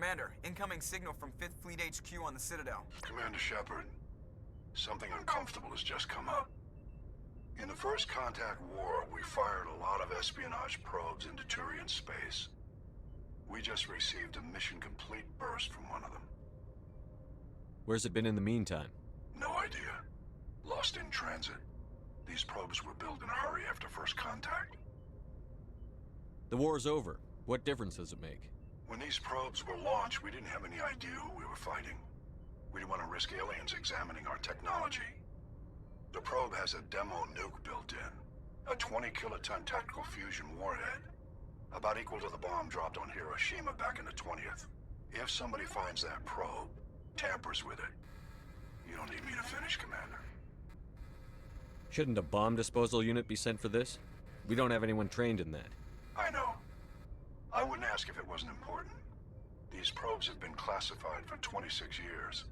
Commander, incoming signal from 5th Fleet HQ on the Citadel. Commander Shepard, something uncomfortable has just come up. In the First Contact War, we fired a lot of espionage probes into Turian space. We just received a mission-complete burst from one of them. Where's it been in the meantime? No idea. Lost in transit. These probes were built in a hurry after First Contact. The war's over. What difference does it make? When these probes were launched, we didn't have any idea who we were fighting. We didn't want to risk aliens examining our technology. The probe has a demo nuke built in. A 20-kiloton tactical fusion warhead. About equal to the bomb dropped on Hiroshima back in the 20th. If somebody finds that probe, tampers with it, you don't need me to finish, Commander. Shouldn't a bomb disposal unit be sent for this? We don't have anyone trained in that. I know. I wouldn't ask if it wasn't important. These probes have been classified for 26 years.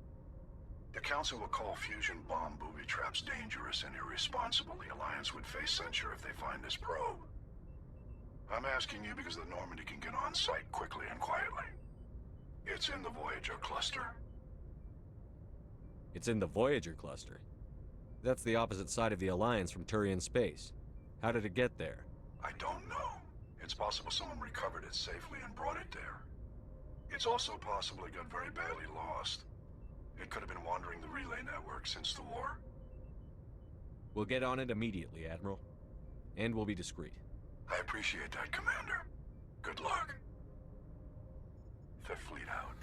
The Council will call fusion bomb booby traps dangerous and irresponsible. The Alliance would face censure if they find this probe. I'm asking you because the Normandy can get on site quickly and quietly. It's in the Voyager cluster. It's in the Voyager cluster. That's the opposite side of the Alliance from Turian space. How did it get there? I don't know. It's possible someone recovered it safely and brought it there. It's also possible it got very badly lost. It could have been wandering the relay network since the war. We'll get on it immediately, Admiral. And we'll be discreet. I appreciate that, Commander. Good luck. Fifth Fleet out.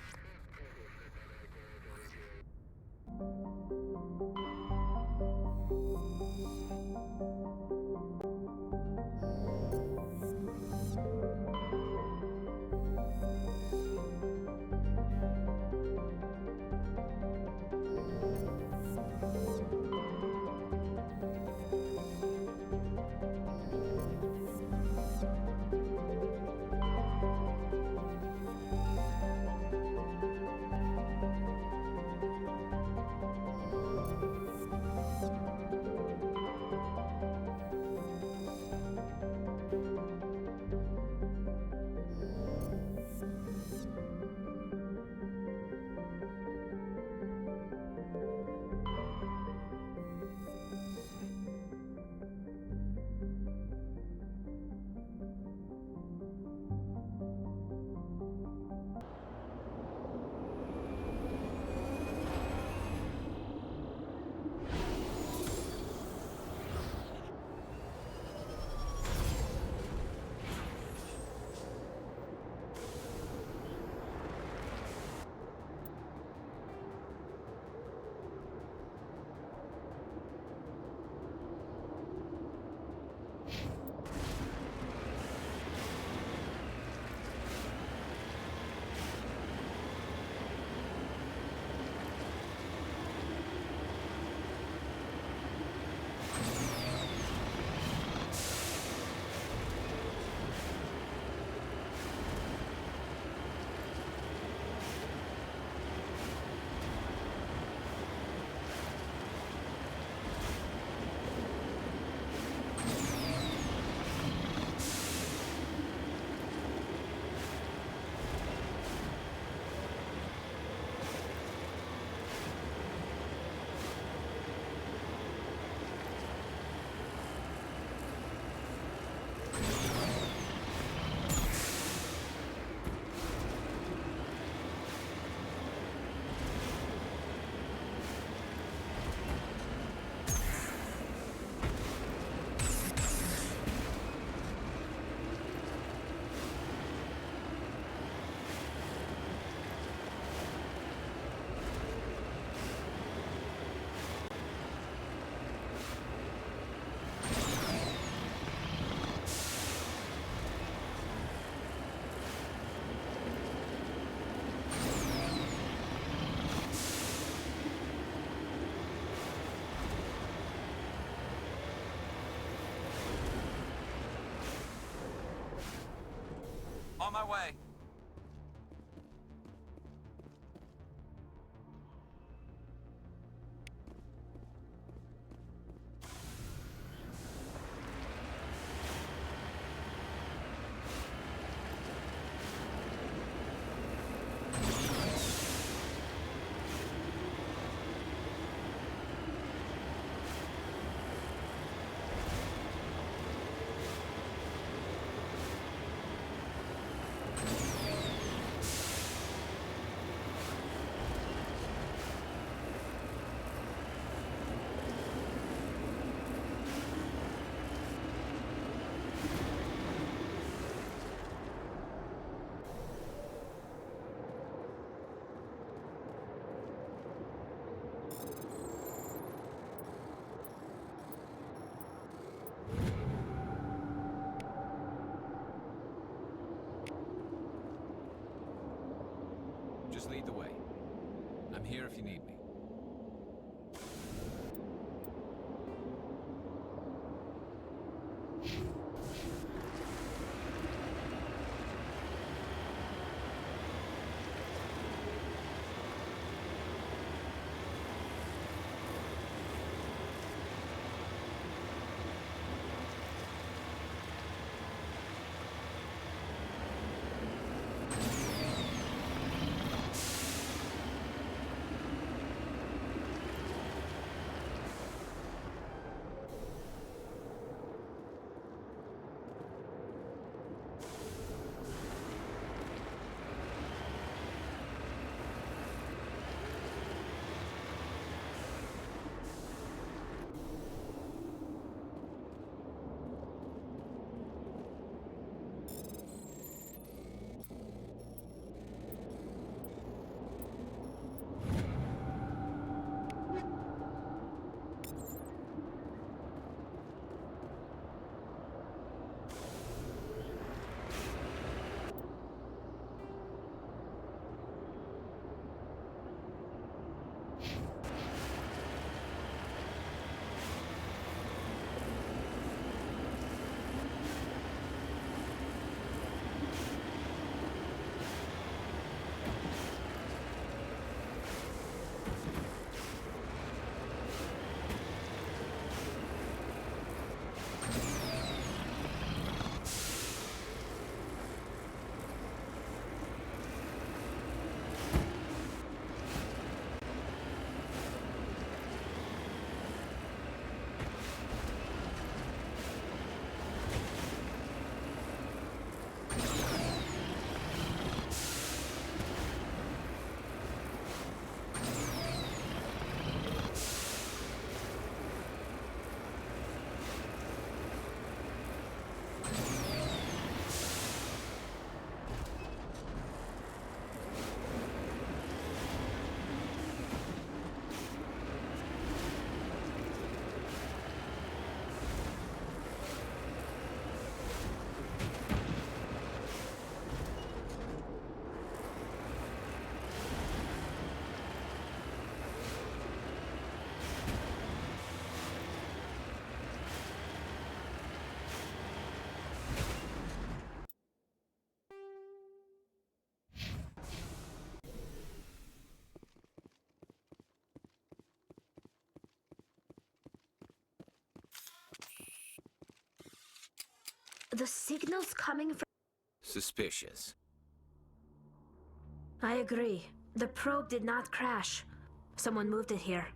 On my way. lead the way. I'm here if you need me. The signal's coming from... Suspicious. I agree. The probe did not crash. Someone moved it here.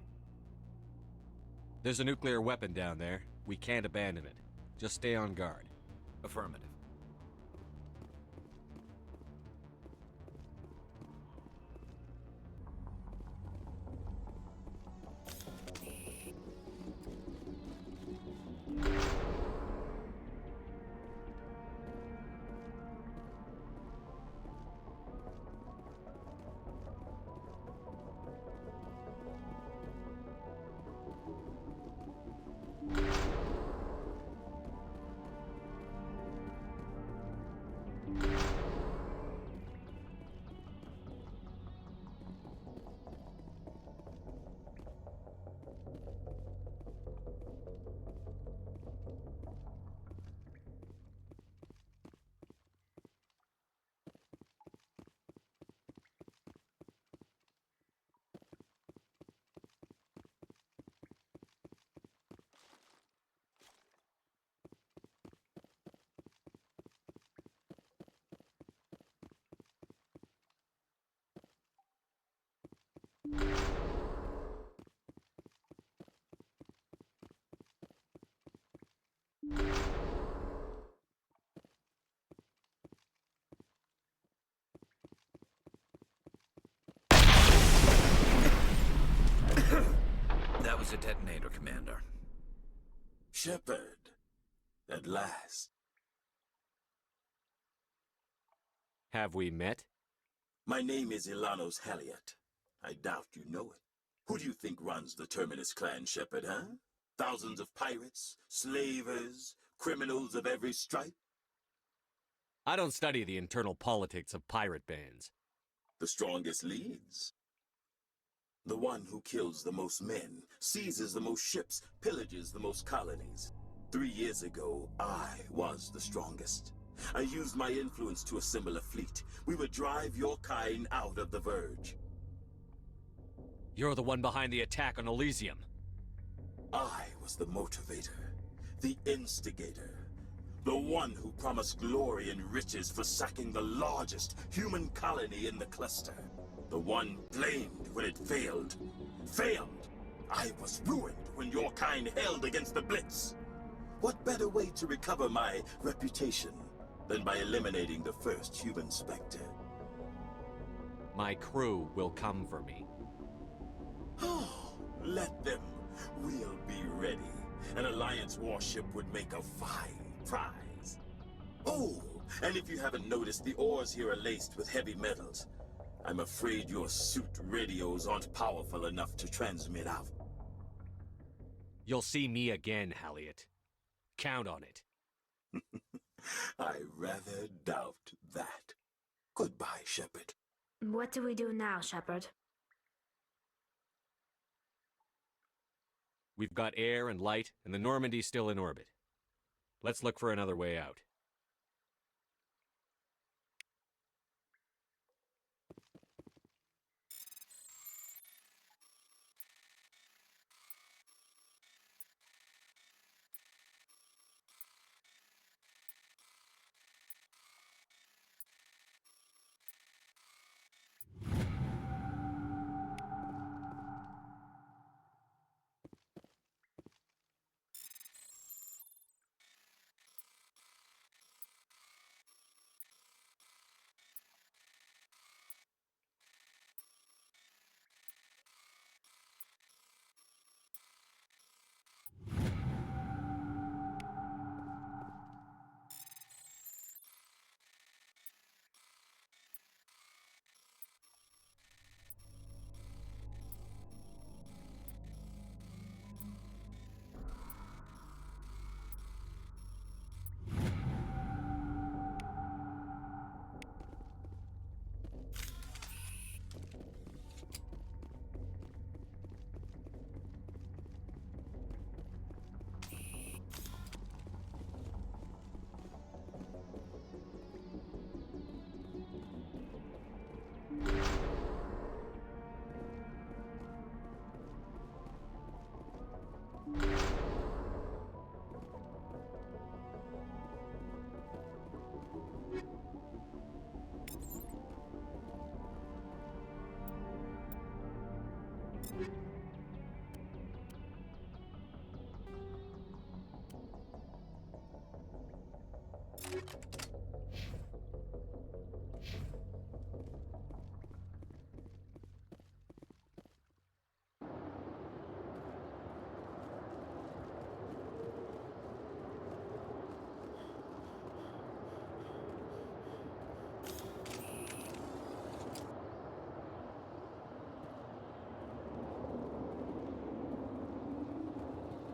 There's a nuclear weapon down there. We can't abandon it. Just stay on guard. Affirmative. That was a detonator, Commander. Shepard, at last. Have we met? My name is Ilanos Haliot. I doubt you know it. Who do you think runs the Terminus clan, Shepard, huh? Thousands of pirates, slavers, criminals of every stripe? I don't study the internal politics of pirate bands. The strongest leads. The one who kills the most men, seizes the most ships, pillages the most colonies. 3 years ago, I was the strongest. I used my influence to assemble a fleet. We would drive your kind out of the Verge. You're the one behind the attack on Elysium. I was the motivator, the instigator, the one who promised glory and riches for sacking the largest human colony in the cluster. The one blamed when it failed. Failed! I was ruined when your kind held against the Blitz. What better way to recover my reputation than by eliminating the first human Spectre? My crew will come for me. Oh, let them. We'll be ready. An Alliance warship would make a fine prize. Oh, and if you haven't noticed, the ores here are laced with heavy metals. I'm afraid your suit radios aren't powerful enough to transmit out. You'll see me again, Halliot. Count on it. I rather doubt that. Goodbye, Shepard. What do we do now, Shepard? We've got air and light, and the Normandy's still in orbit. Let's look for another way out.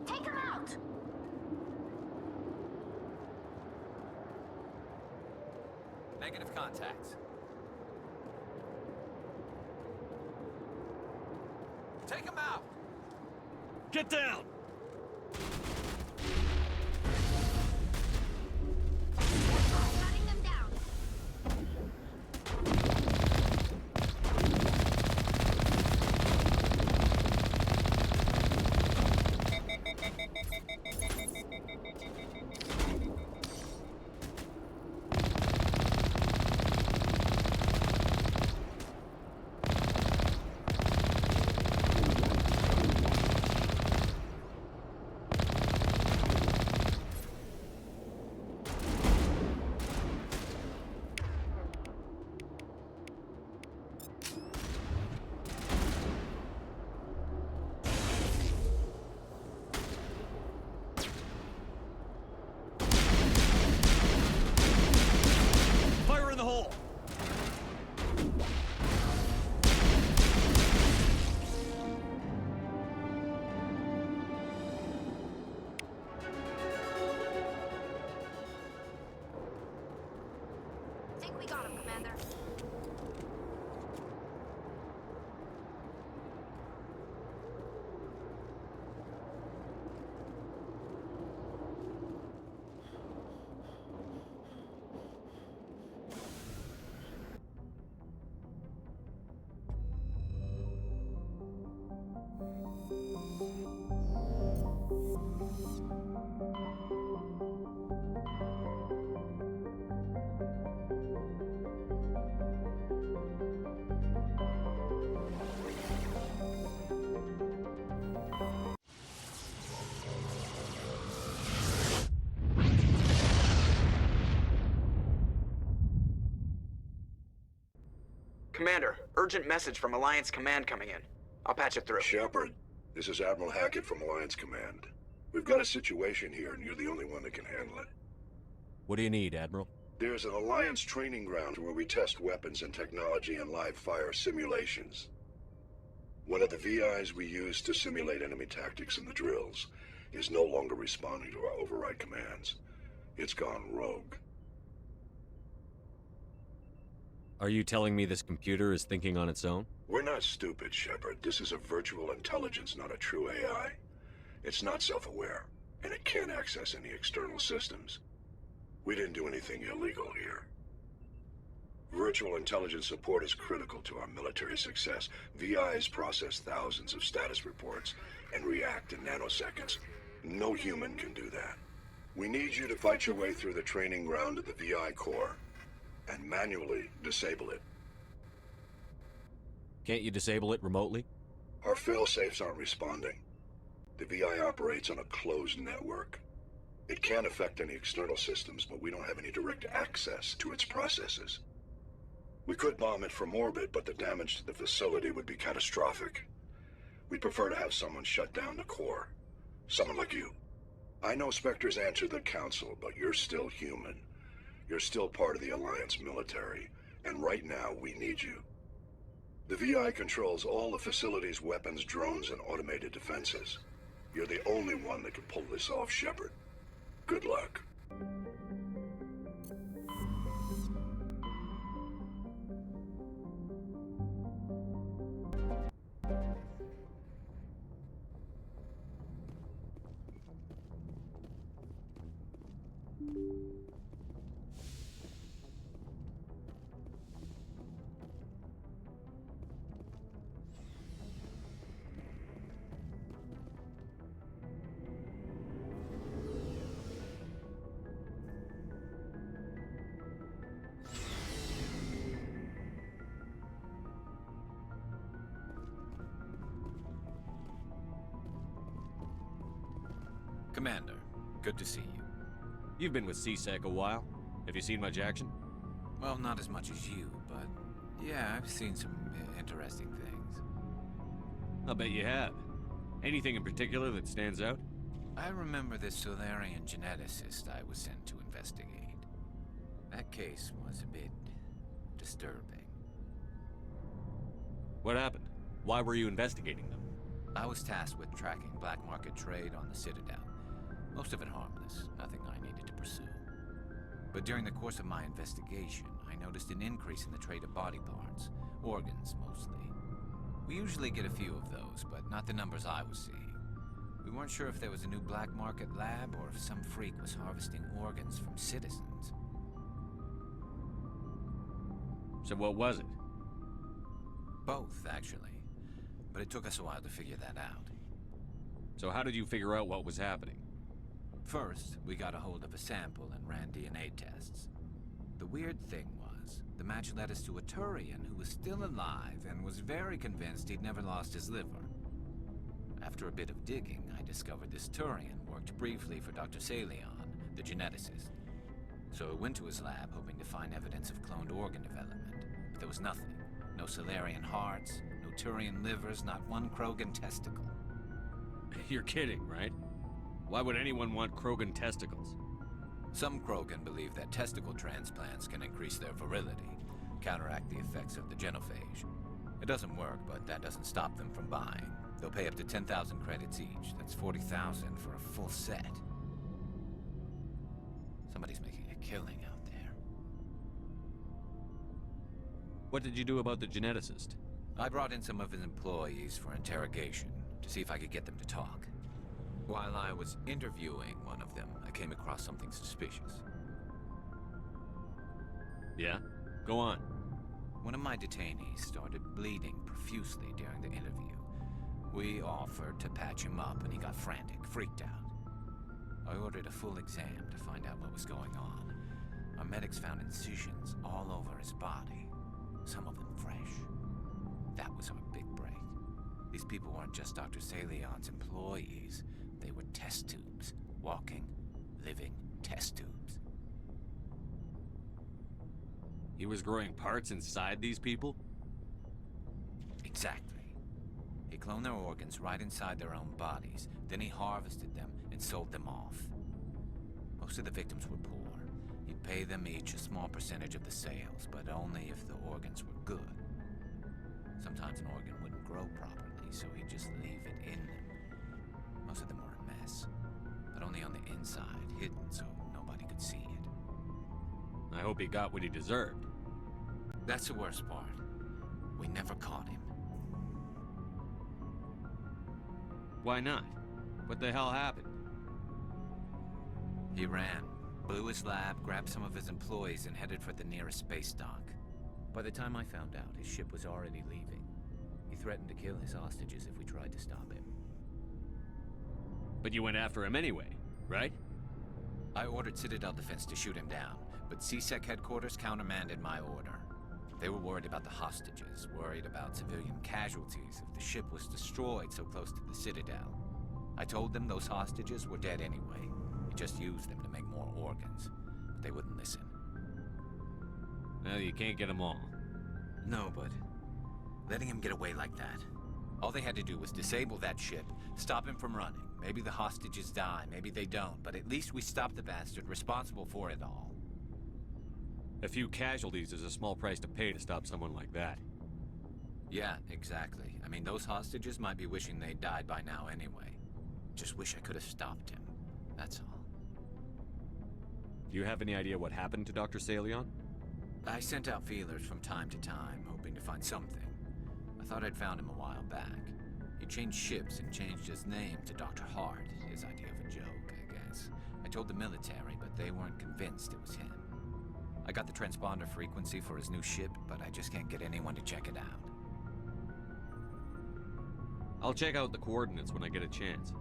Take him out! Negative contact. Take him out! Get down! Shutting them down. Fire in the hole! Think we got him, Commander. Commander, urgent message from Alliance Command coming in. I'll patch it through. Shepard, this is Admiral Hackett from Alliance Command. We've got a situation here, and you're the only one that can handle it. What do you need, Admiral? There's an Alliance training ground where we test weapons and technology in live fire simulations. One of the VIs we use to simulate enemy tactics in the drills is no longer responding to our override commands. It's gone rogue. Are you telling me this computer is thinking on its own? We're not stupid, Shepard. This is a virtual intelligence, not a true AI. It's not self-aware, and it can't access any external systems. We didn't do anything illegal here. Virtual intelligence support is critical to our military success. VIs process thousands of status reports and react in nanoseconds. No human can do that. We need you to fight your way through the training ground of the VI core and manually disable it. Can't you disable it remotely? Our fail-safes aren't responding. The VI operates on a closed network. It can affect any external systems, but we don't have any direct access to its processes. We could bomb it from orbit, but the damage to the facility would be catastrophic. We'd prefer to have someone shut down the core. Someone like you. I know Spectres answer the Council, but you're still human. You're still part of the Alliance military, and right now we need you. The VI controls all the facility's weapons, drones, and automated defenses. You're the only one that can pull this off, Shepard. Good luck. Commander, good to see you. You've been with CSEC a while. Have you seen much action? Well, not as much as you, but yeah, I've seen some interesting things. I'll bet you have. Anything in particular that stands out? I remember this Solarian geneticist I was sent to investigate. That case was a bit disturbing. What happened? Why were you investigating them? I was tasked with tracking black market trade on the Citadel. Most of it harmless, nothing I needed to pursue. But during the course of my investigation, I noticed an increase in the trade of body parts, organs mostly. We usually get a few of those, but not the numbers I was seeing. We weren't sure if there was a new black market lab or if some freak was harvesting organs from citizens. So what was it? Both, actually. But it took us a while to figure that out. So how did you figure out what was happening? First, we got a hold of a sample and ran DNA tests. The weird thing was, the match led us to a Turian who was still alive and was very convinced he'd never lost his liver. After a bit of digging, I discovered this Turian worked briefly for Dr. Salion, the geneticist. So I went to his lab hoping to find evidence of cloned organ development, but there was nothing. No Solarian hearts, no Turian livers, not one Krogan testicle. You're kidding, right? Why would anyone want Krogan testicles? Some Krogan believe that testicle transplants can increase their virility, counteract the effects of the genophage. It doesn't work, but that doesn't stop them from buying. They'll pay up to 10,000 credits each. That's 40,000 for a full set. Somebody's making a killing out there. What did you do about the geneticist? I brought in some of his employees for interrogation to see if I could get them to talk. While I was interviewing one of them, I came across something suspicious. Yeah? Go on. One of my detainees started bleeding profusely during the interview. We offered to patch him up and he got frantic, freaked out. I ordered a full exam to find out what was going on. Our medics found incisions all over his body, some of them fresh. That was our big break. These people weren't just Dr. Salion's employees. They were test tubes. Walking, living test tubes. He was growing parts inside these people? Exactly. He cloned their organs right inside their own bodies. Then he harvested them and sold them off. Most of the victims were poor. He'd pay them each a small percentage of the sales, but only if the organs were good. Sometimes an organ wouldn't grow properly, so he'd just leave it in them. Most of them were a mess, but only on the inside, hidden so nobody could see it. I hope he got what he deserved. That's the worst part. We never caught him. Why not? What the hell happened? He ran, blew his lab, grabbed some of his employees, and headed for the nearest space dock. By the time I found out, his ship was already leaving. He threatened to kill his hostages if we tried to stop him. But you went after him anyway, right? I ordered Citadel Defense to shoot him down, but CSEC headquarters countermanded my order. They were worried about the hostages, worried about civilian casualties if the ship was destroyed so close to the Citadel. I told them those hostages were dead anyway. We just used them to make more organs, but they wouldn't listen. Well, you can't get them all. No, but letting him get away like that. All they had to do was disable that ship, stop him from running. Maybe the hostages die, maybe they don't, but at least we stopped the bastard responsible for it all. A few casualties is a small price to pay to stop someone like that. Yeah, exactly. I mean, those hostages might be wishing they'd died by now anyway. Just wish I could have stopped him. That's all. Do you have any idea what happened to Dr. Salion? I sent out feelers from time to time, hoping to find something. I thought I'd found him a while back. He changed ships and changed his name to Dr. Hart, his idea of a joke, I guess. I told the military, but they weren't convinced it was him. I got the transponder frequency for his new ship, but I just can't get anyone to check it out. I'll check out the coordinates when I get a chance.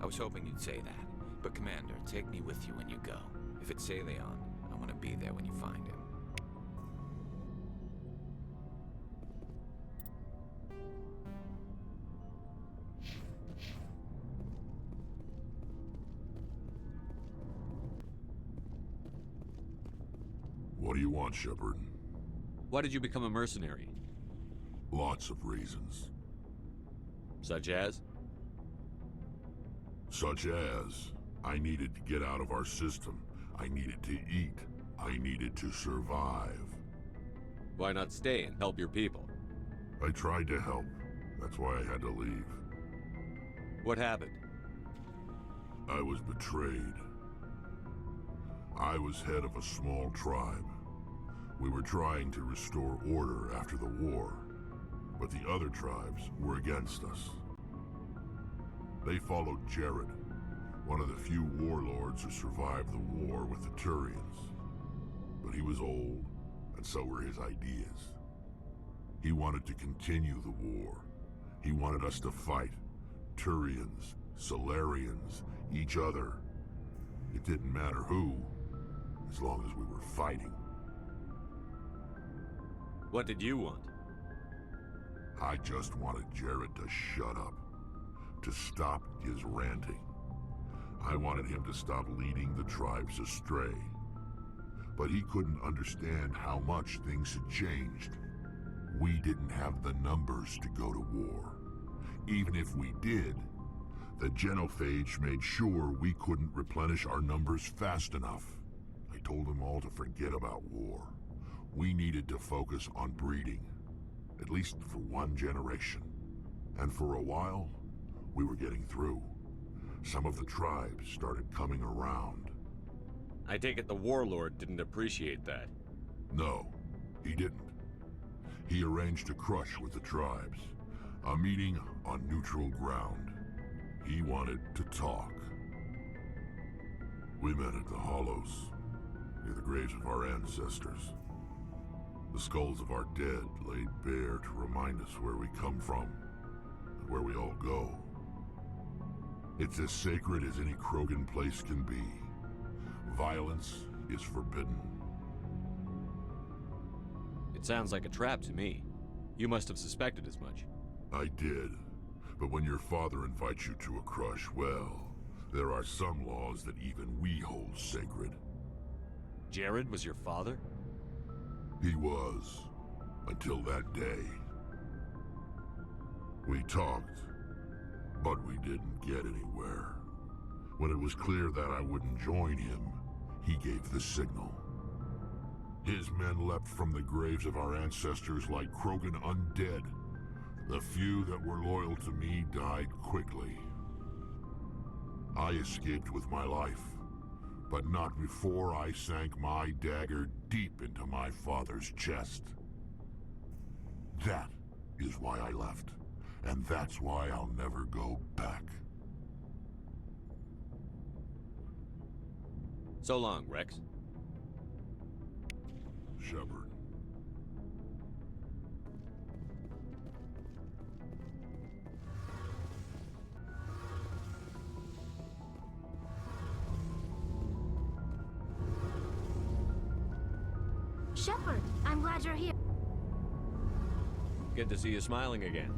I was hoping you'd say that. But Commander, take me with you when you go. If it's Salion, I want to be there when you find him. What do you want, Shepard? Why did you become a mercenary? Lots of reasons. Such as? Such as, I needed to get out of our system. I needed to eat. I needed to survive. Why not stay and help your people? I tried to help. That's why I had to leave. What happened? I was betrayed. I was head of a small tribe. We were trying to restore order after the war, but the other tribes were against us. They followed Jared, one of the few warlords who survived the war with the Turians. But he was old, and so were his ideas. He wanted to continue the war. He wanted us to fight. Turians, Solarians, each other. It didn't matter who, as long as we were fighting. What did you want? I just wanted Jared to shut up, to stop his ranting. I wanted him to stop leading the tribes astray. But he couldn't understand how much things had changed. We didn't have the numbers to go to war. Even if we did, the genophage made sure we couldn't replenish our numbers fast enough. I told them all to forget about war. We needed to focus on breeding, at least for one generation. And for a while, we were getting through. Some of the tribes started coming around. I take it the warlord didn't appreciate that. No, he didn't. He arranged a crush with the tribes, a meeting on neutral ground. He wanted to talk. We met at the Hollows, near the graves of our ancestors. The skulls of our dead laid bare to remind us where we come from, and where we all go. It's as sacred as any Krogan place can be. Violence is forbidden. It sounds like a trap to me. You must have suspected as much. I did. But when your father invites you to a crush, well, there are some laws that even we hold sacred. Jared was your father? He was. Until that day. We talked, but we didn't get anywhere. When it was clear that I wouldn't join him, he gave the signal. His men leapt from the graves of our ancestors like Krogan undead. The few that were loyal to me died quickly. I escaped with my life, but not before I sank my dagger deep into my father's chest. That is why I left, and that's why I'll never go back. So long, Rex. Shepard. Shepard, I'm glad you're here. Good to see you smiling again,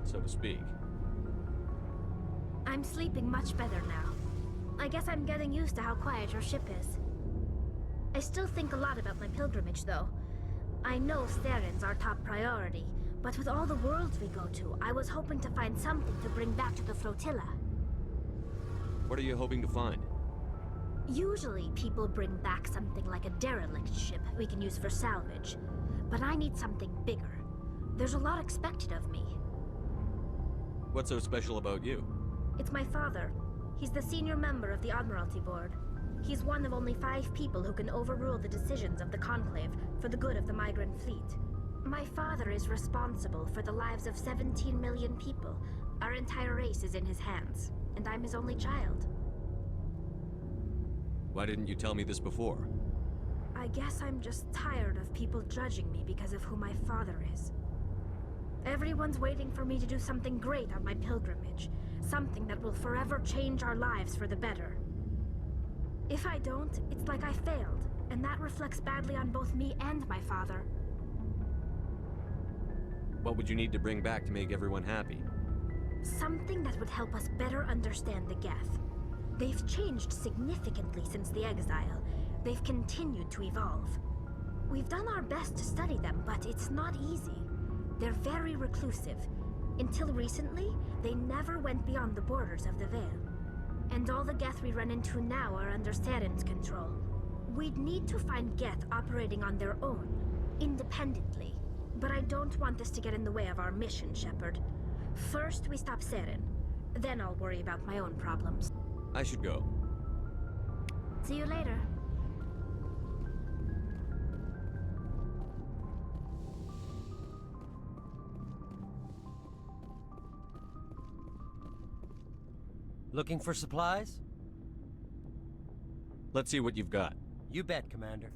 so to speak. I'm sleeping much better now. I guess I'm getting used to how quiet your ship is. I still think a lot about my pilgrimage, though. I know Theron's our top priority, but with all the worlds we go to, I was hoping to find something to bring back to the flotilla. What are you hoping to find? Usually, people bring back something like a derelict ship we can use for salvage. But I need something bigger. There's a lot expected of me. What's so special about you? It's my father. He's the senior member of the Admiralty Board. He's one of only 5 people who can overrule the decisions of the Conclave for the good of the migrant fleet. My father is responsible for the lives of 17 million people. Our entire race is in his hands, and I'm his only child. Why didn't you tell me this before? I guess I'm just tired of people judging me because of who my father is. Everyone's waiting for me to do something great on my pilgrimage. Something that will forever change our lives for the better. If I don't, it's like I failed, and that reflects badly on both me and my father. What would you need to bring back to make everyone happy? Something that would help us better understand the Geth. They've changed significantly since the exile. They've continued to evolve. We've done our best to study them, but it's not easy. They're very reclusive. Until recently, they never went beyond the borders of the Veil. And all the Geth we run into now are under Theron's control. We'd need to find Geth operating on their own, independently. But I don't want this to get in the way of our mission, Shepard. First, we stop Theron. Then I'll worry about my own problems. I should go. See you later. Looking for supplies? Let's see what you've got. You bet, Commander.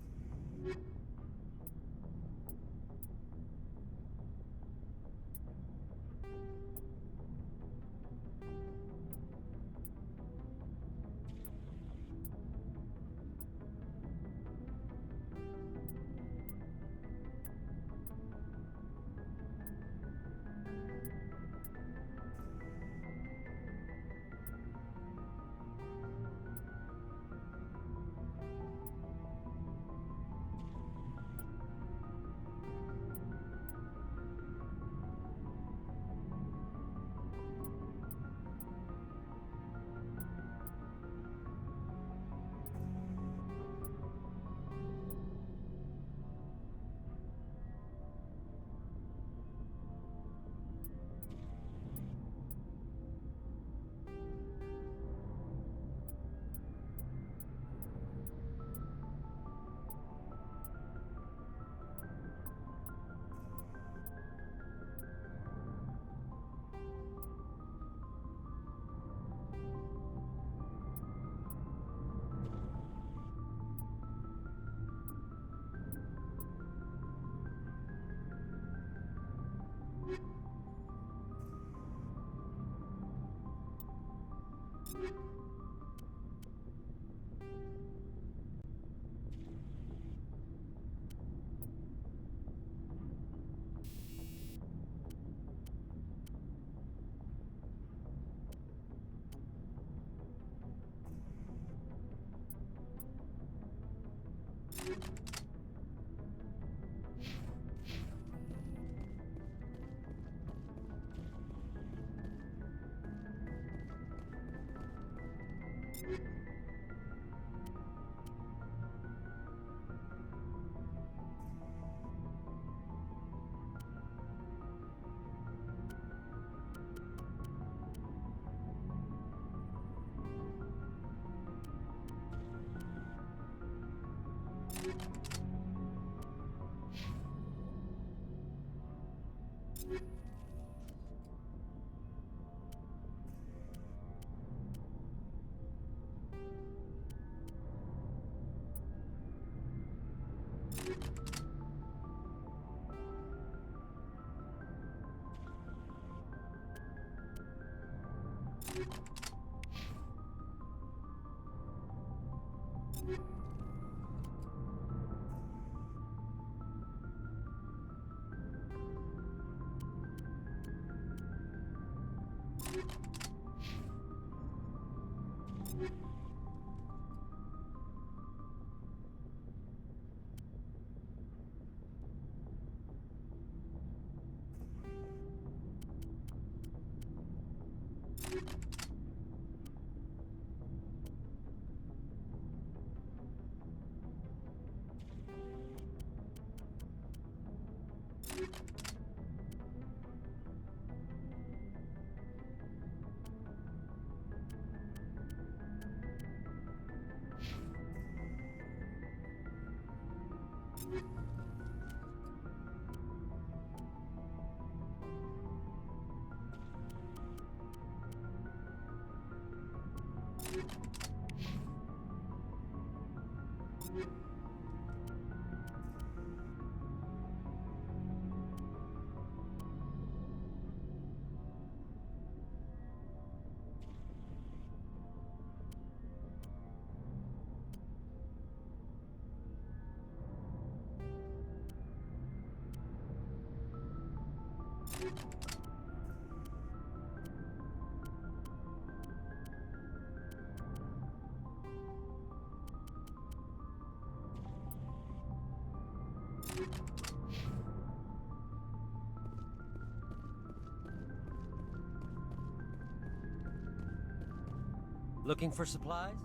Looking for supplies?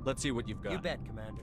Let's see what you've got. You bet, Commander.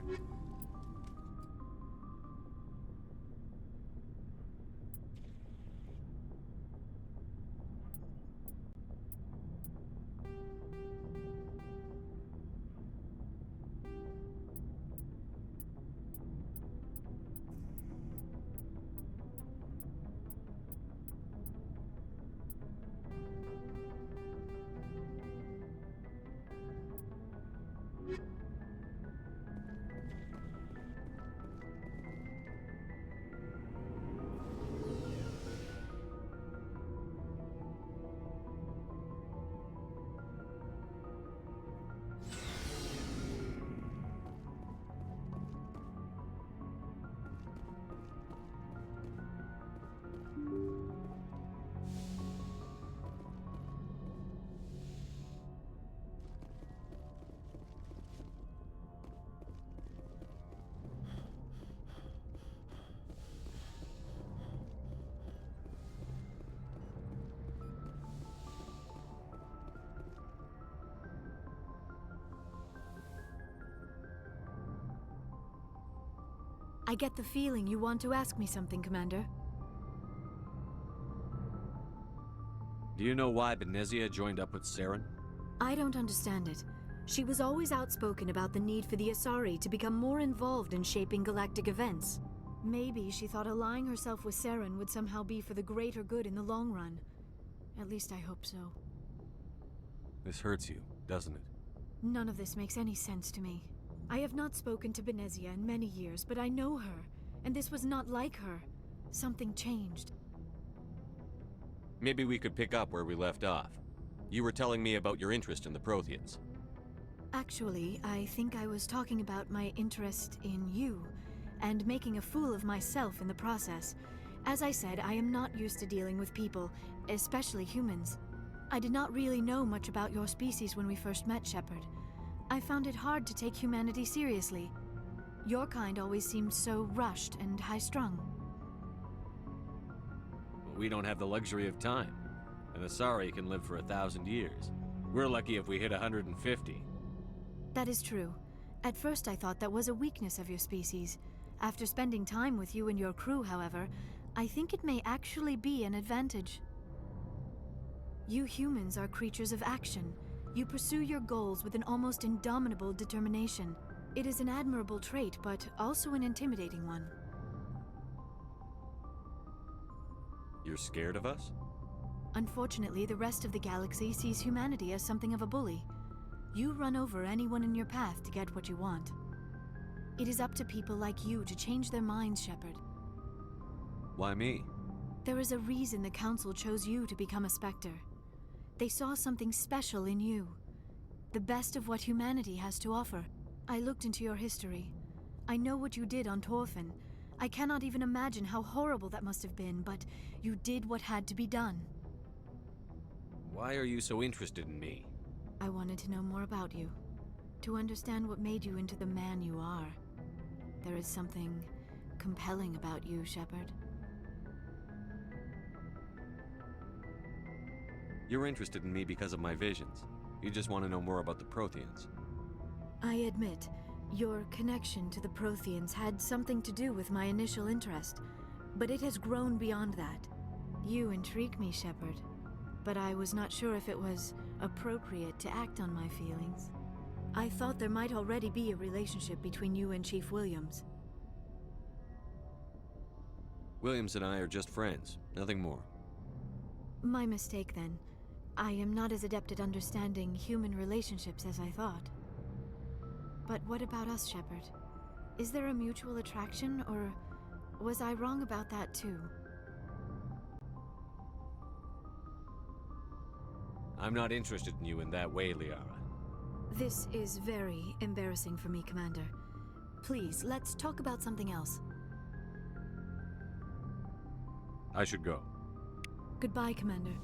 I get the feeling you want to ask me something, Commander. Do you know why Benezia joined up with Saren? I don't understand it. She was always outspoken about the need for the Asari to become more involved in shaping galactic events. Maybe she thought allying herself with Saren would somehow be for the greater good in the long run. At least I hope so. This hurts you, doesn't it? None of this makes any sense to me. I have not spoken to Benezia in many years, but I know her, and this was not like her. Something changed. Maybe we could pick up where we left off. You were telling me about your interest in the Protheans. Actually, I think I was talking about my interest in you, and making a fool of myself in the process. As I said, I am not used to dealing with people, especially humans. I did not really know much about your species when we first met, Shepard. I found it hard to take humanity seriously. Your kind always seemed so rushed and high-strung. But we don't have the luxury of time. An Asari can live for 1,000 years. We're lucky if we hit 150. That is true. At first I thought that was a weakness of your species. After spending time with you and your crew, however, I think it may actually be an advantage. You humans are creatures of action. You pursue your goals with an almost indomitable determination. It is an admirable trait, but also an intimidating one. You're scared of us? Unfortunately, the rest of the galaxy sees humanity as something of a bully. You run over anyone in your path to get what you want. It is up to people like you to change their minds, Shepard. Why me? There is a reason the Council chose you to become a Spectre. They saw something special in you. The best of what humanity has to offer. I looked into your history. I know what you did on Torfin. I cannot even imagine how horrible that must have been, but you did what had to be done. Why are you so interested in me? I wanted to know more about you. To understand what made you into the man you are. There is something compelling about you, Shepard. You're interested in me because of my visions. You just want to know more about the Protheans. I admit, your connection to the Protheans had something to do with my initial interest, but it has grown beyond that. You intrigue me, Shepard, but I was not sure if it was appropriate to act on my feelings. I thought there might already be a relationship between you and Chief Williams. Williams and I are just friends, nothing more. My mistake, then. I am not as adept at understanding human relationships as I thought. But what about us, Shepard? Is there a mutual attraction, or was I wrong about that too? I'm not interested in you in that way, Liara. This is very embarrassing for me, Commander. Please, let's talk about something else. I should go. Goodbye, Commander.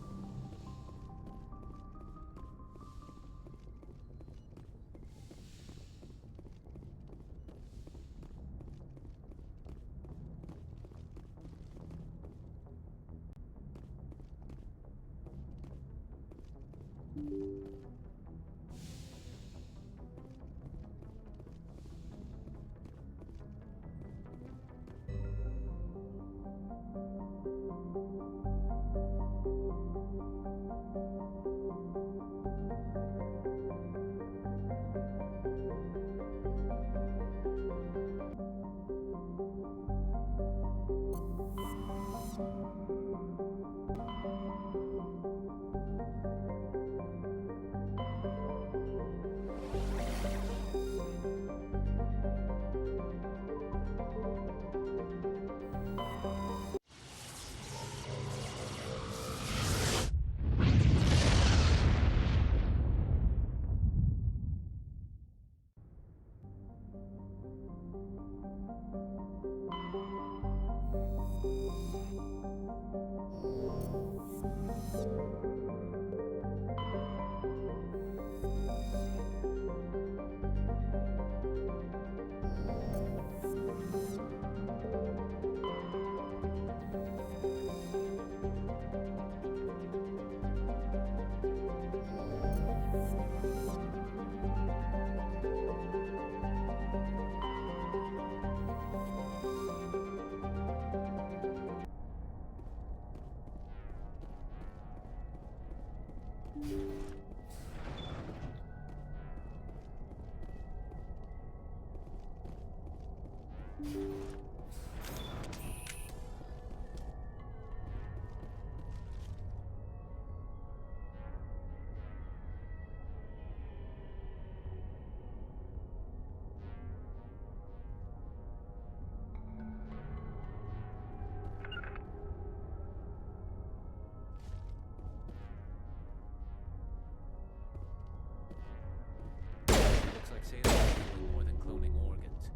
Looks like Sailor is doing more than cloning organs.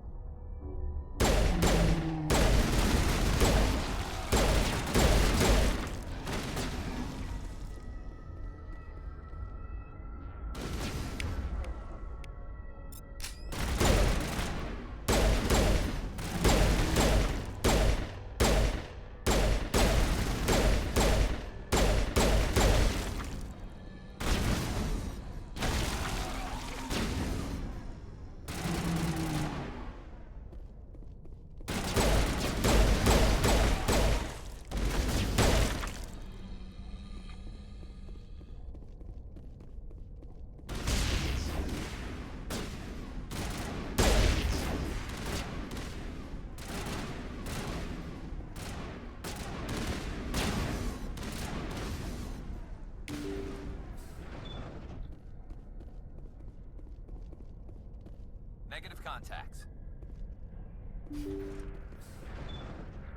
Negative contacts.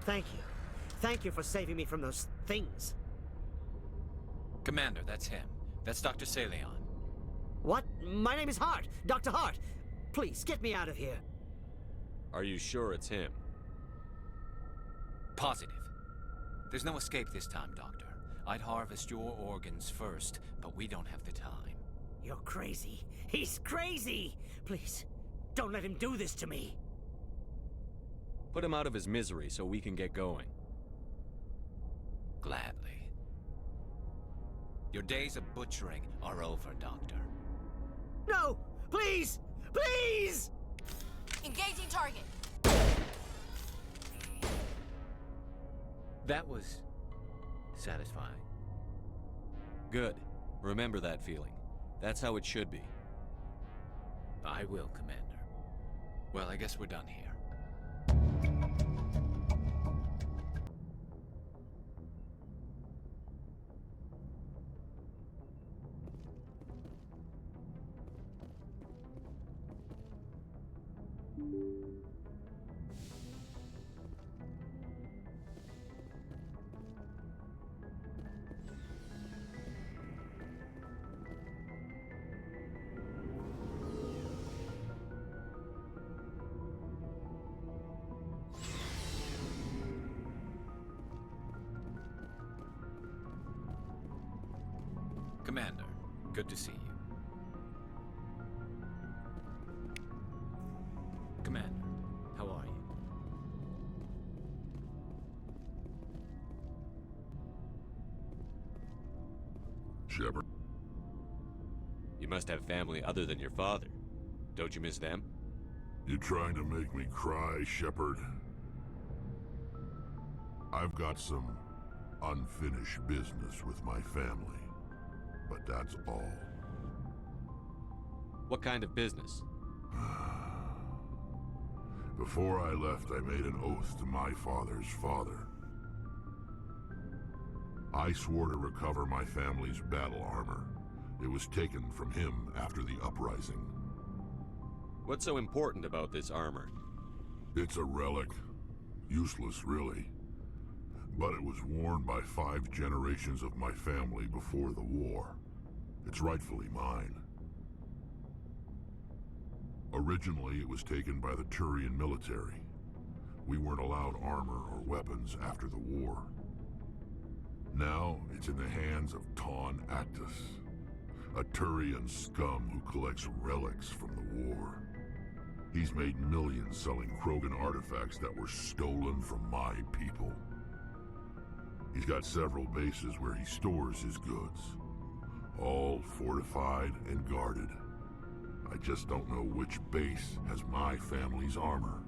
Thank you. Thank you for saving me from those things. Commander, that's him. That's Dr. Saleon. What? My name is Hart. Dr. Hart. Please, get me out of here. Are you sure it's him? Positive. There's no escape this time, Doctor. I'd harvest your organs first, but we don't have the time. You're crazy. He's crazy! Please, don't let him do this to me. Put him out of his misery so we can get going. Gladly. Your days of butchering are over, Doctor. No! Please! Please! Engaging target. That was satisfying. Good. Remember that feeling. That's how it should be. I will, Commander. Well, I guess we're done here. Commander, good to see you. Commander, how are you? Shepard, You must have family other than your father. Don't you miss them? you trying to make me cry, Shepard? I've got some unfinished business with my family, but that's all. What kind of business? Before I left, I made an oath to my father's father. I swore to recover my family's battle armor. It was taken from him after the uprising. What's so important about this armor? It's a relic. Useless, really. But it was worn by 5 generations of my family before the war. It's rightfully mine. Originally, it was taken by the Turian military. We weren't allowed armor or weapons after the war. Now, it's in the hands of Ton Actus, a Turian scum who collects relics from the war. He's made millions selling Krogan artifacts that were stolen from my people. He's got several bases where he stores his goods, all fortified and guarded. I just don't know which base has my family's armor.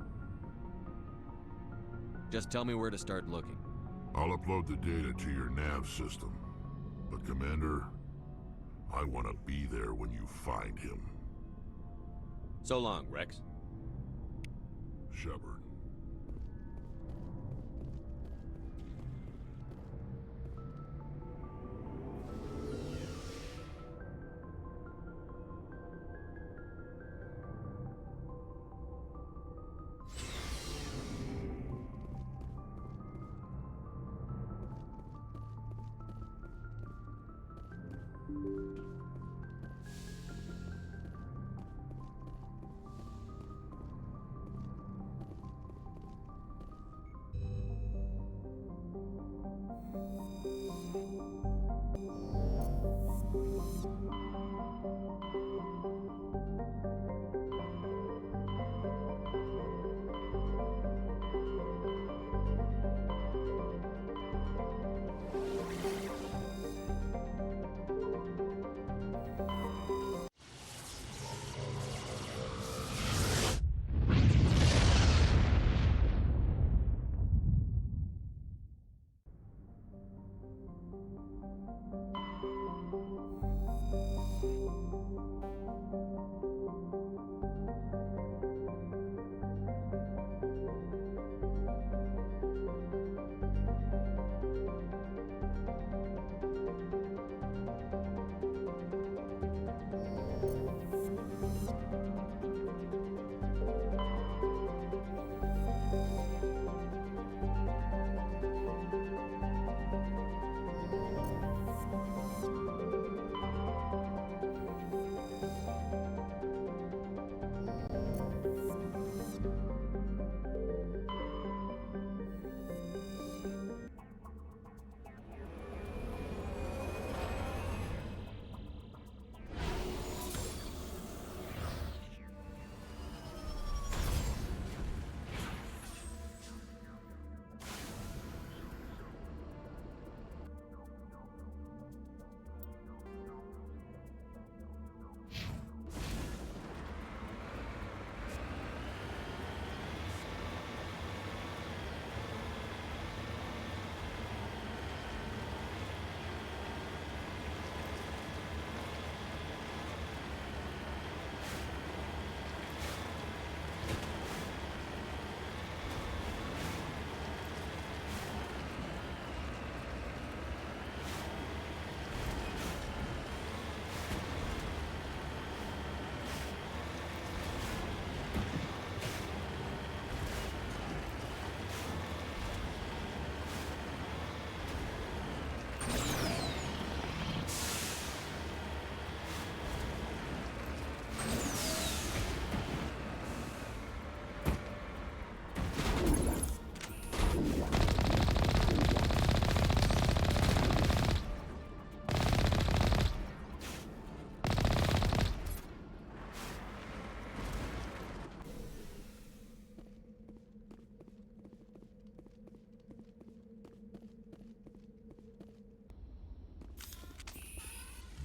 Just tell me where to start looking. I'll upload the data to your nav system. But Commander, I want to be there when you find him. So long, Rex. Shepard.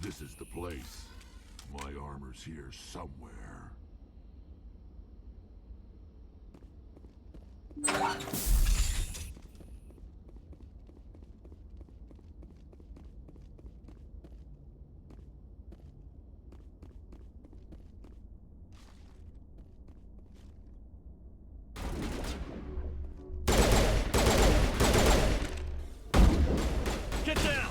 This is the place. My armor's here somewhere. Get down!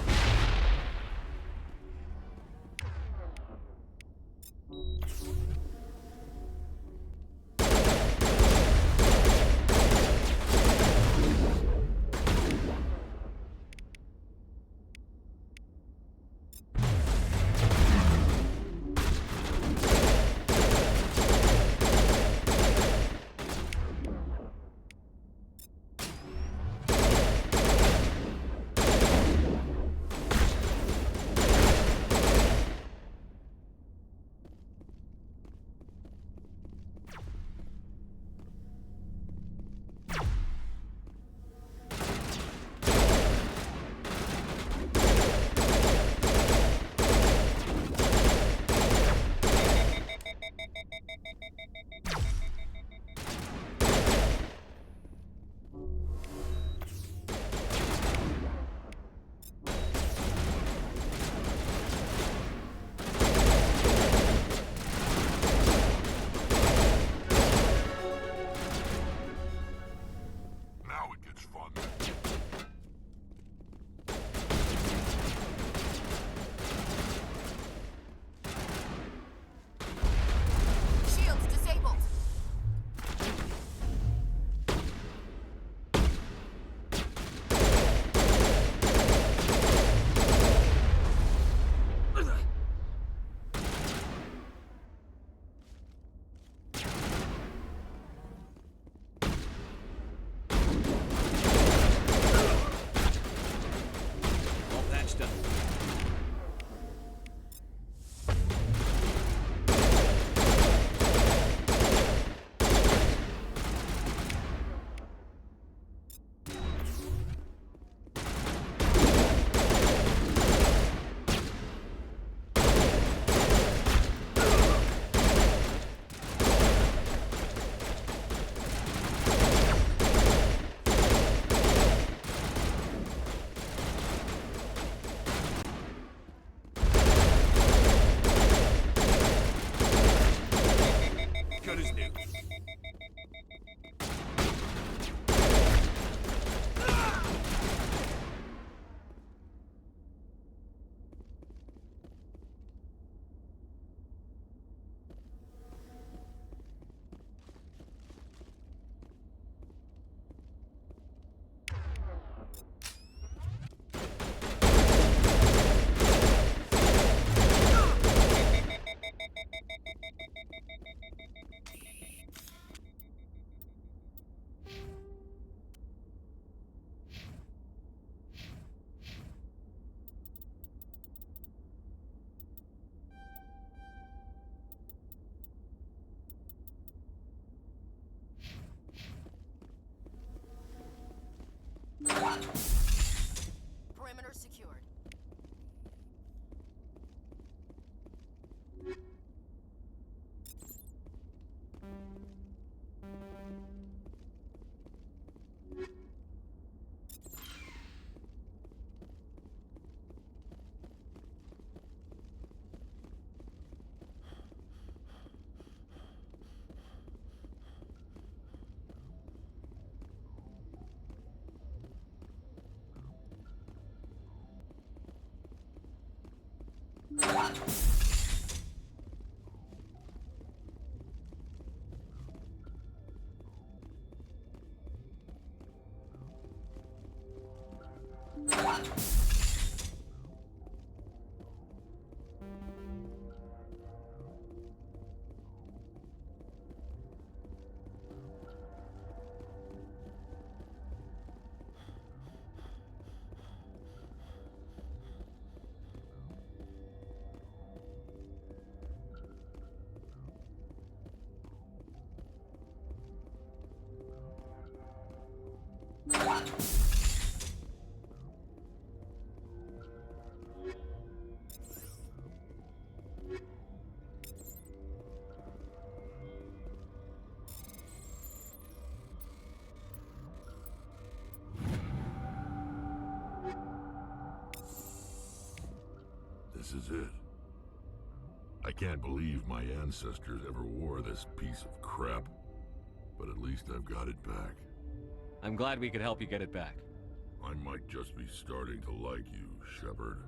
This is it. I can't believe my ancestors ever wore this piece of crap, but at least I've got it back. I'm glad we could help you get it back. I might just be starting to like you, Shepard.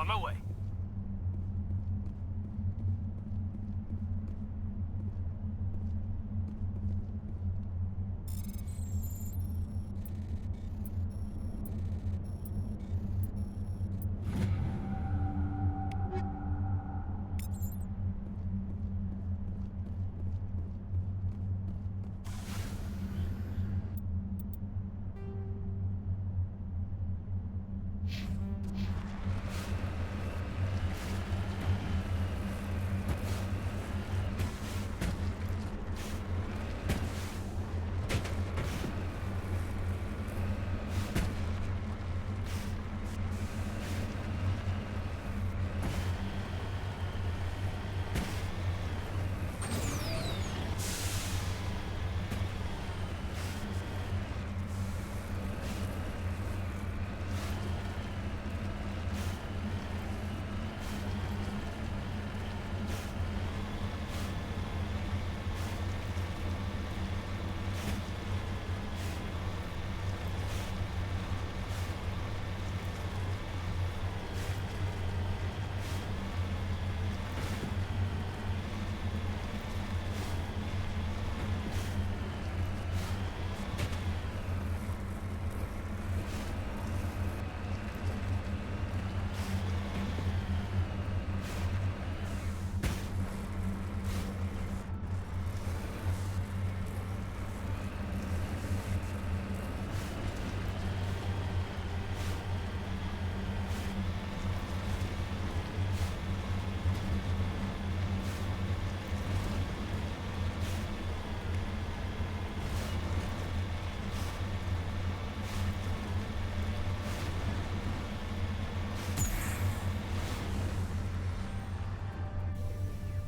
On my way.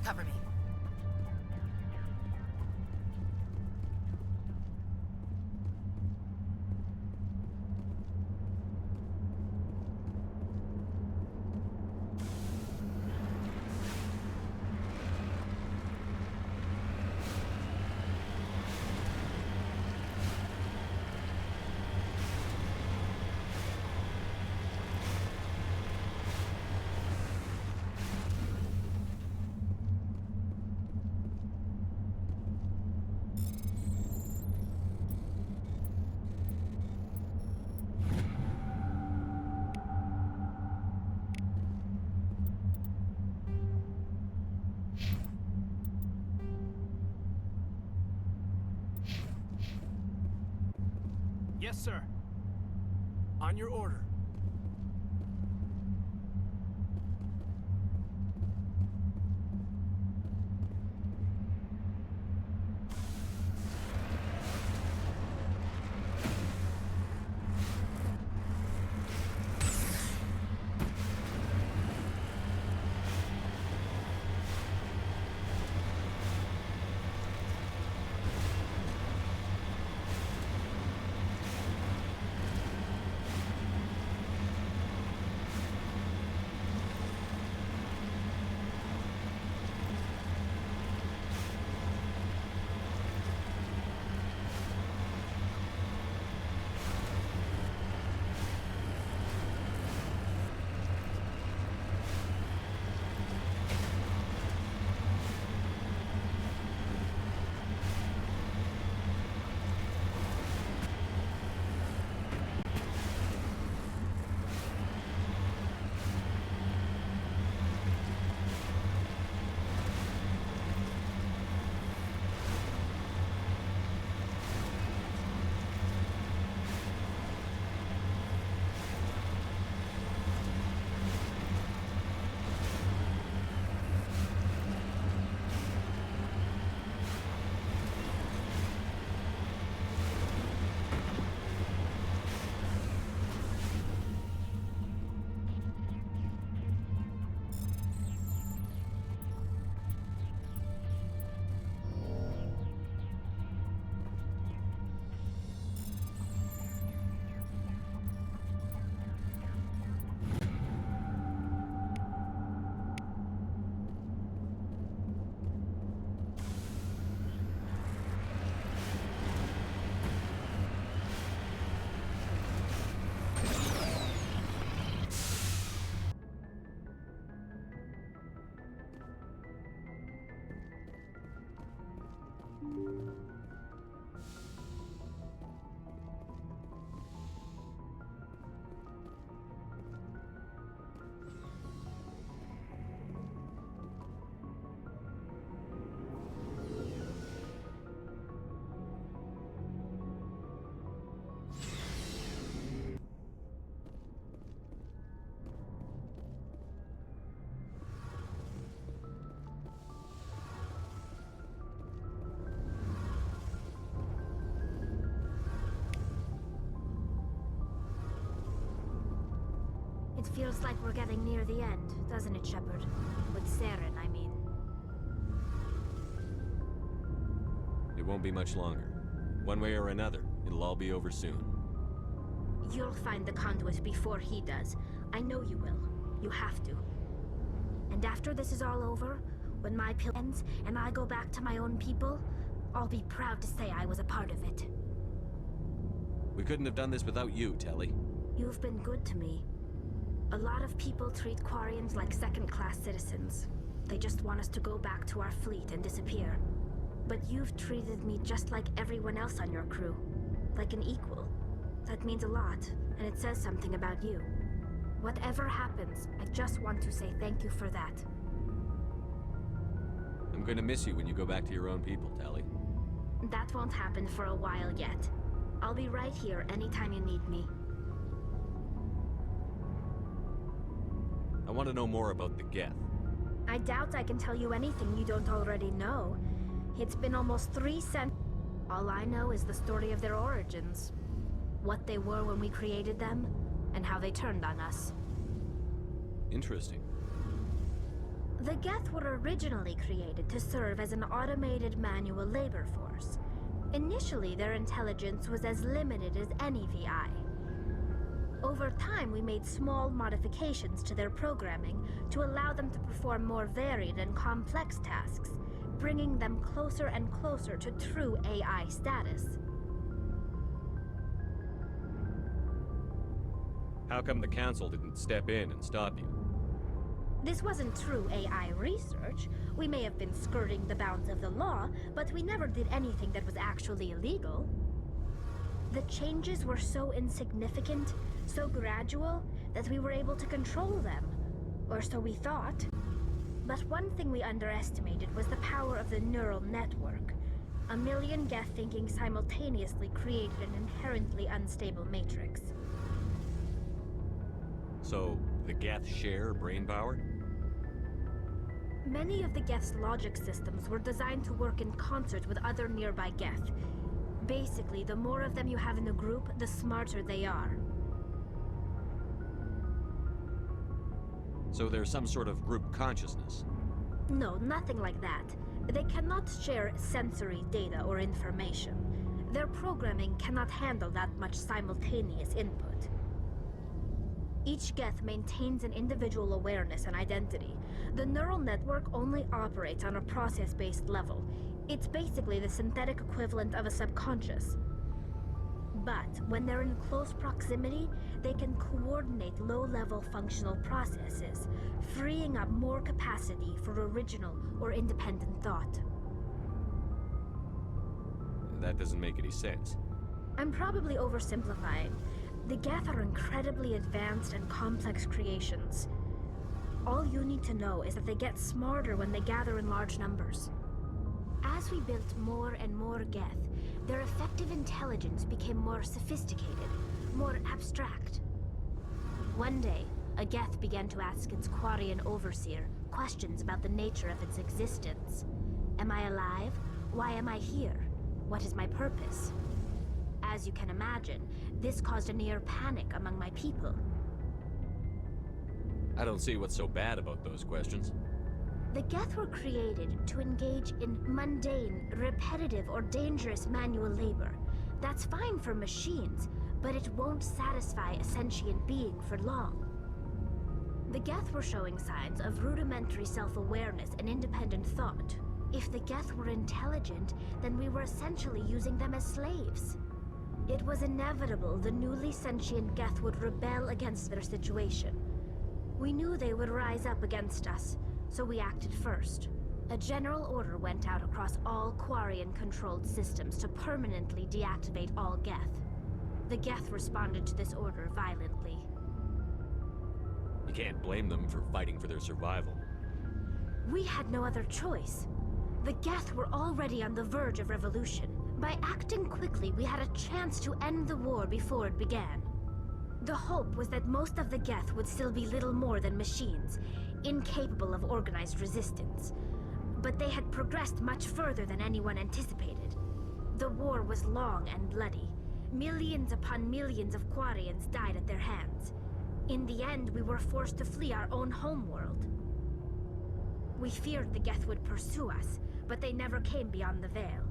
Cover me. Yes, sir. On your order. feels like we're getting near the end, doesn't it, Shepard? With Saren, I mean. It won't be much longer. One way or another, it'll all be over soon. You'll find the conduit before he does. I know you will. You have to. And after this is all over, when my pill ends and I go back to my own people, I'll be proud to say I was a part of it. We couldn't have done this without you, Telly. You've been good to me. A lot of people treat Quarians like second-class citizens. They just want us to go back to our fleet and disappear. But you've treated me just like everyone else on your crew. Like an equal. That means a lot, and it says something about you. Whatever happens, I just want to say thank you for that. I'm gonna miss you when you go back to your own people, Telly. That won't happen for a while yet. I'll be right here anytime you need me. I want to know more about the Geth. I doubt I can tell you anything you don't already know. It's been almost 3 centuries. All I know is the story of their origins. What they were when we created them, and how they turned on us. Interesting. The Geth were originally created to serve as an automated manual labor force. Initially, their intelligence was as limited as any VI. Over time, we made small modifications to their programming to allow them to perform more varied and complex tasks, bringing them closer and closer to true AI status. How come the Council didn't step in and stop you? This wasn't true AI research. We may have been skirting the bounds of the law, but we never did anything that was actually illegal. The changes were so insignificant, so gradual, that we were able to control them. Or so we thought. But one thing we underestimated was the power of the neural network. A million Geth thinking simultaneously created an inherently unstable matrix. So, the Geth share brain power? Many of the Geth's logic systems were designed to work in concert with other nearby Geth. Basically, the more of them you have in a group, the smarter they are. So there's some sort of group consciousness? No, nothing like that. They cannot share sensory data or information. Their programming cannot handle that much simultaneous input. Each Geth maintains an individual awareness and identity. The neural network only operates on a process-based level. It's basically the synthetic equivalent of a subconscious. But when they're in close proximity, they can coordinate low-level functional processes, freeing up more capacity for original or independent thought. That doesn't make any sense. I'm probably oversimplifying. The Geth are incredibly advanced and complex creations. All you need to know is that they get smarter when they gather in large numbers. As we built more and more Geth, their effective intelligence became more sophisticated, more abstract. One day, a Geth began to ask its Quarian overseer questions about the nature of its existence. Am I alive? Why am I here? What is my purpose? As you can imagine, this caused a near panic among my people. I don't see what's so bad about those questions. The Geth were created to engage in mundane, repetitive, or dangerous manual labor. That's fine for machines, but it won't satisfy a sentient being for long. The Geth were showing signs of rudimentary self-awareness and independent thought. If the Geth were intelligent, then we were essentially using them as slaves. It was inevitable the newly sentient Geth would rebel against their situation. We knew they would rise up against us, so we acted first. A general order went out across all Quarian-controlled systems to permanently deactivate all Geth. The Geth responded to this order violently. You can't blame them for fighting for their survival. We had no other choice. The Geth were already on the verge of revolution. By acting quickly, we had a chance to end the war before it began. The hope was that most of the Geth would still be little more than machines, incapable of organized resistance. But they had progressed much further than anyone anticipated. The war was long and bloody. Millions upon millions of Quarians died at their hands. In the end, we were forced to flee our own homeworld. We feared the Geth would pursue us, but they never came beyond the Veil.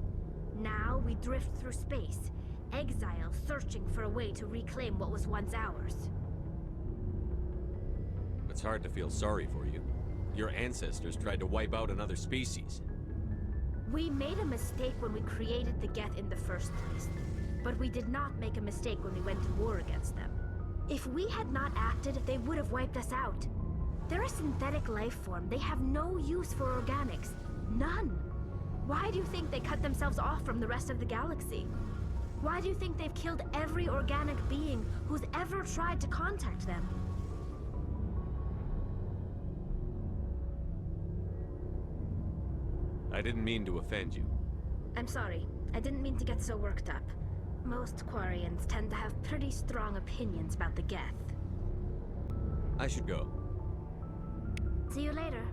Now we drift through space, exile searching for a way to reclaim what was once ours. It's hard to feel sorry for you. Your ancestors tried to wipe out another species. We made a mistake when we created the Geth in the first place, but we did not make a mistake when we went to war against them. If we had not acted, they would have wiped us out. They're a synthetic life form. They have no use for organics. None. Why do you think they cut themselves off from the rest of the galaxy? Why do you think they've killed every organic being who's ever tried to contact them? I didn't mean to offend you. I'm sorry. I didn't mean to get so worked up. Most Quarians tend to have pretty strong opinions about the Geth. I should go. See you later.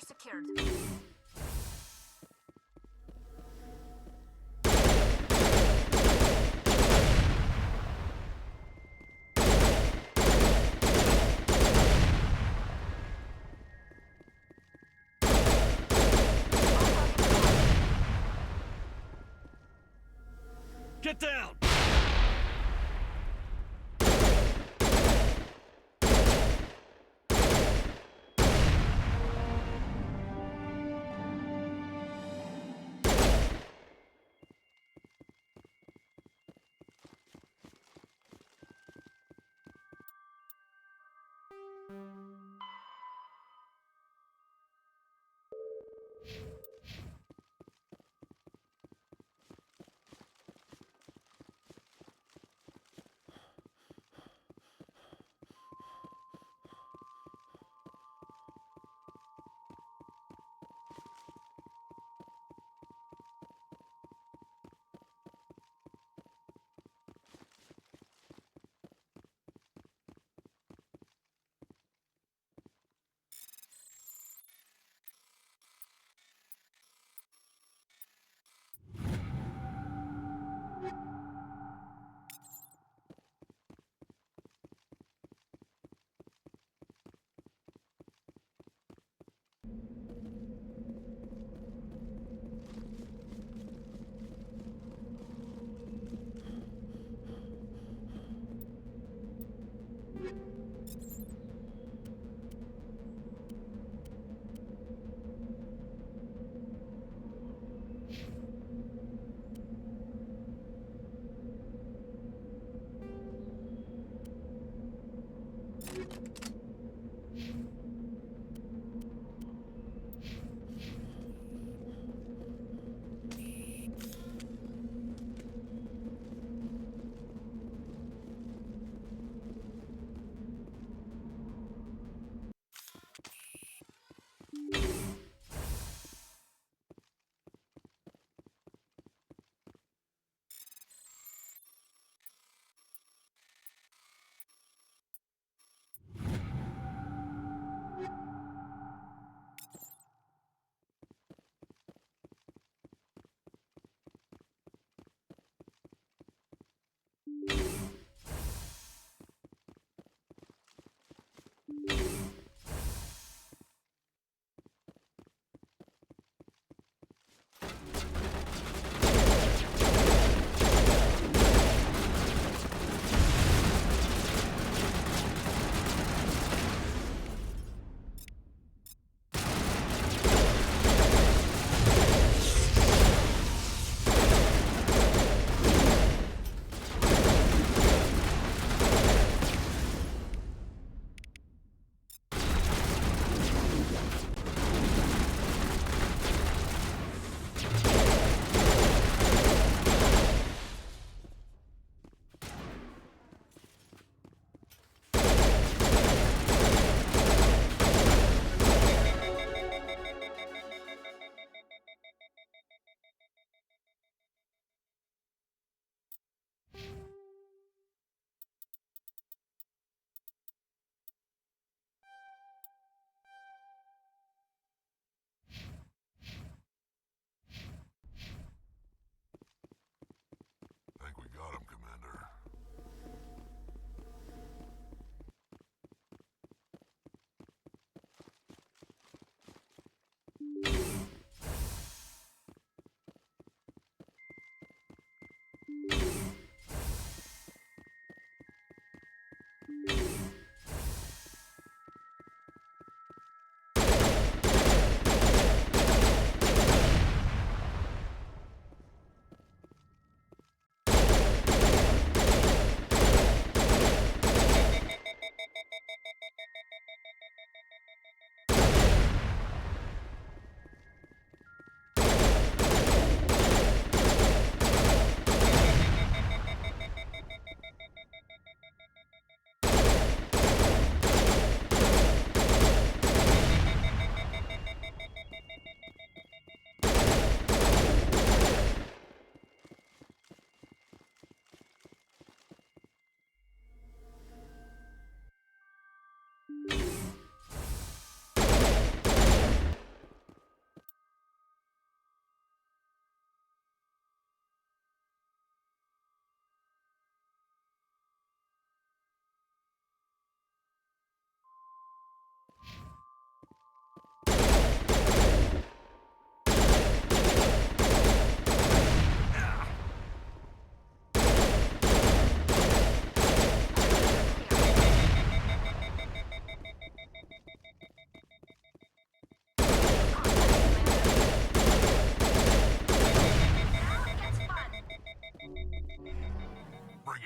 Perimeter secured. Get down!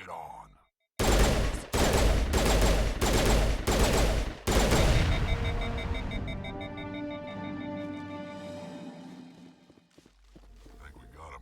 it on. Think we got him.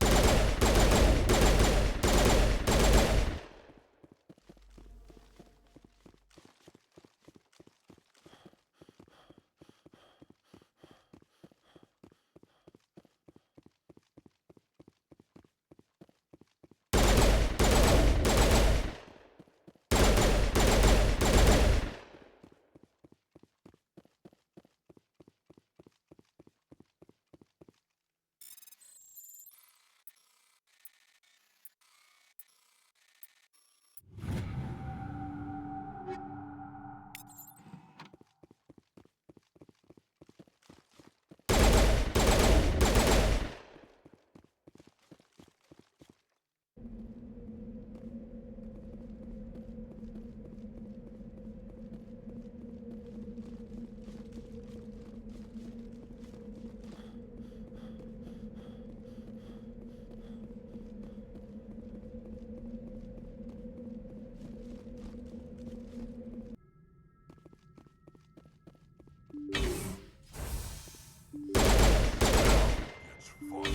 It's fun.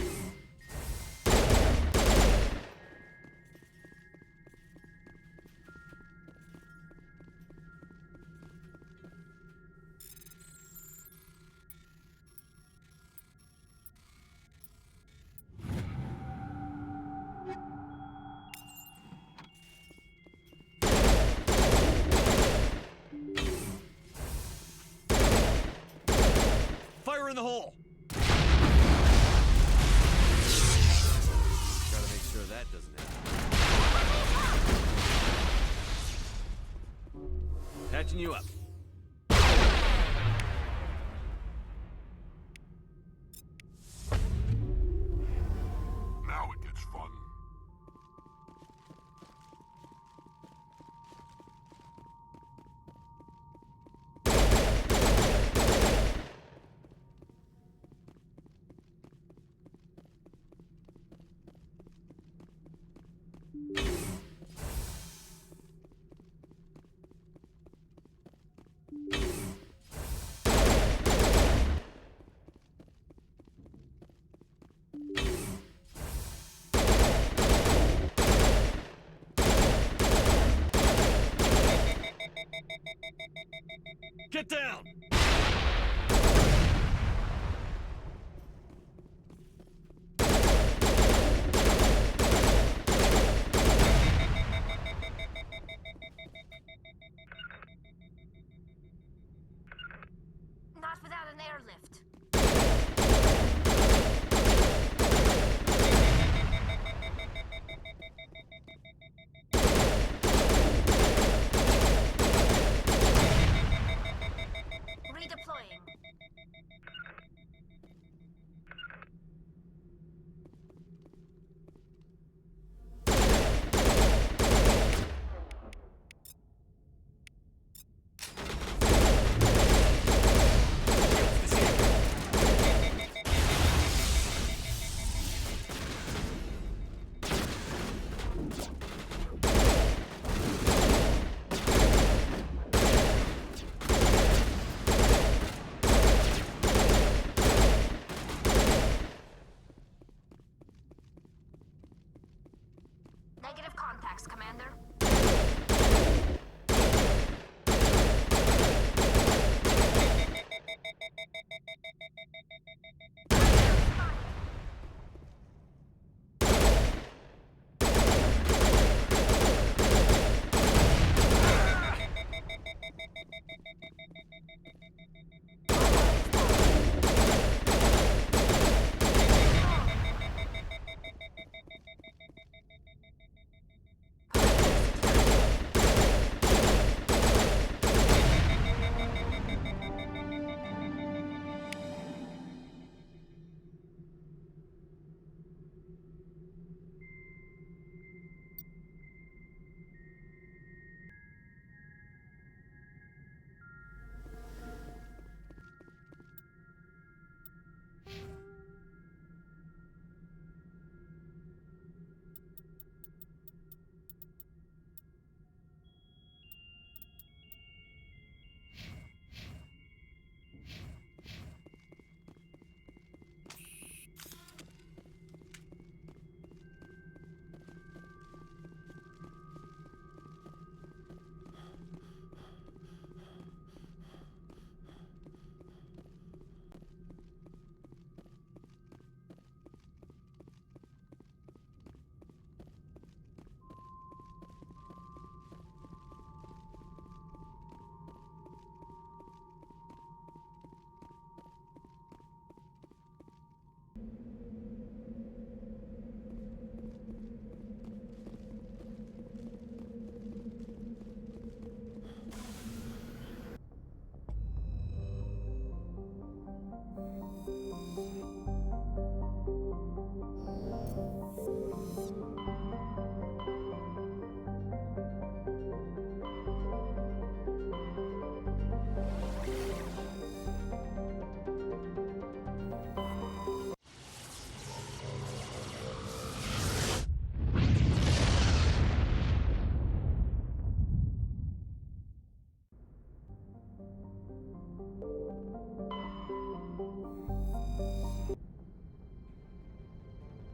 Fire in the hole! Gotta make sure that doesn't happen. Patching you up. Now it gets fun. Get down! Not without an airlift.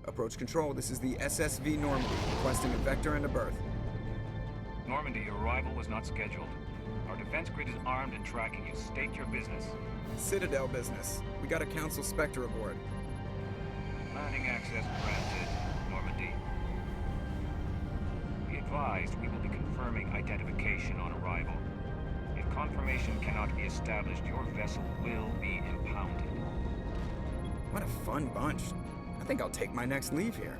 Approach control, this is the SSV Normandy, requesting a vector and a berth. Normandy, your arrival was not scheduled. Our defense grid is armed and tracking you. State your business. Citadel business. We got a Council Spectre aboard. Landing access granted, Normandy. Be advised, we will be confirming identification on arrival. If confirmation cannot be established, your vessel will be impounded. What a fun bunch. I think I'll take my next leave here.